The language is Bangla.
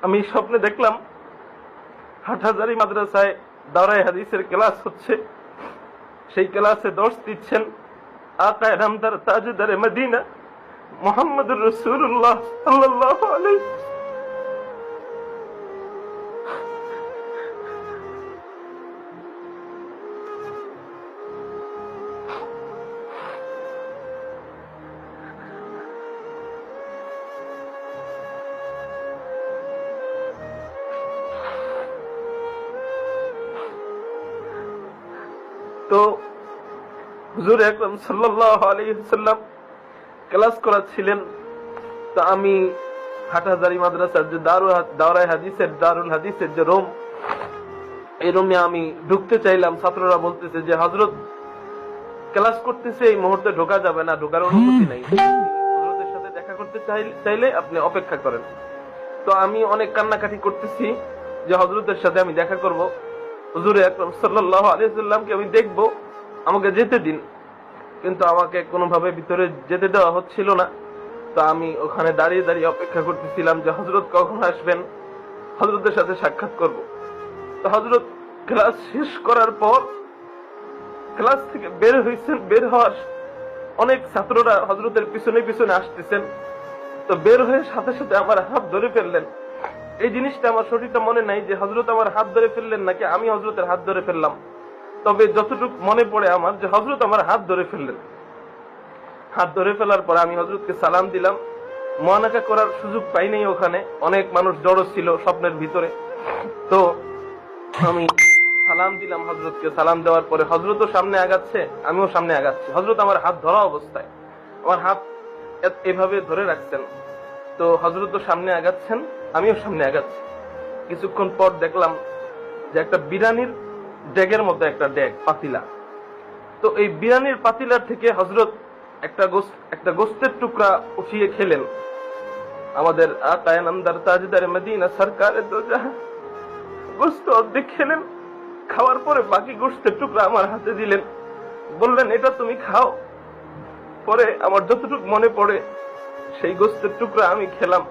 আমি স্বপ্নে দেখলাম হাটহাজারী মাদ্রাসায় দাওরায়ে হাদিসের ক্লাস হচ্ছে। সেই ক্লাসে দর্শ দিচ্ছেন আকায়ে নামদার তাজদারে মদিনা মুহাম্মদুর রাসূলুল্লাহ সাল্লাল্লাহু আলাইহি। তো হুজুর আকরাম সাল্লাল্লাহু আলাইহি ওয়াসাল্লাম ক্লাস করাচ্ছিলেন। তো আমি হাটহাজারী মাদ্রাসার যে দাওরায়ে হাদিসের দারুল হাদিসের যে রুম, এই রুমে আমি ঢুকতে চাইলাম। ছাত্ররা বলতেছে যে হযরত ক্লাস করতেছে, এই মুহূর্তে ঢোকা যাবে না, ঢোকার অনুমতি নাই, হযরতের সাথে দেখা করতে চাইলে আপনি অপেক্ষা করেন। তো আমি অনেক কান্নাকাটি করতেছি যে হযরতের সাথে আমি দেখা করব, হুজুর আকরাম সাল্লাল্লাহু আলাইহি ওয়াসাল্লামকে আমি দেখব, আমাকে যেতে দিন। কিন্তু আমাকে কোনোভাবে ভিতরে যেতে দেওয়া হচ্ছিল না। তো আমি ওখানে দাঁড়িয়ে দাঁড়িয়ে অপেক্ষা করতেছিলাম যে হযরত কখন আসবেন, হযরতের সাথে সাক্ষাৎ করব। তো হযরত ক্লাস শেষ করার পর ক্লাস থেকে বের হয়েছেন। বের হওয়ার অনেক ছাত্ররা হযরতের পিছনে পিছনে আসতেছেন। তো বের হয়ে সাথে সাথে আমার হাত ধরে ফেললেন। এই জিনিসটা আমার সঠিকটা মনে নাই যে হযরত আমার হাত ধরে ফেললেন নাকি আমি হযরতের হাত ধরে ফেললাম। তবে যতটুকু মনে পড়ে আমার যে হযরত আমার হাত ধরে ফেললেন। হাত ধরে ফেলার পর আমি হযরতকে সালাম দিলাম। মুআনাকা করার সুযোগ পাই নাই, ওখানে অনেক মানুষ জড়ো ছিল স্বপ্নের ভিতরে। তো আমি সালাম দিলাম হযরতকে। সালাম দেওয়ার পরে হযরতও সামনে আগাচ্ছে, আমিও সামনে আগাচ্ছি। হযরত আমার হাত ধরা অবস্থায় আমার হাত এভাবে ধরে রাখছেন। তো হযরতও সামনে আগাচ্ছেন, আমিও সামনে আগাচ্ছি। কিছুক্ষণ পর দেখলাম যে একটা বিরানির ডেগের মধ্যে একটা ডেগ পাতিলা। তো এই বিরানির পাতিলার থেকে হযরত একটা গোস্তের টুকরা উঠিয়ে খেলেন। আমাদের আকায়ে নামদার তাজদারে মদিনা সরকারে দো জাহান গোস্ত অর্ধেক খেলেন। খাওয়ার পরে বাকি গোস্তের টুকরা আমার হাতে দিলেন, বললেন এটা তুমি খাও। পরে আমার যতটুকু মনে পড়ে সেই গোস্তের টুকরা আমি খেলাম।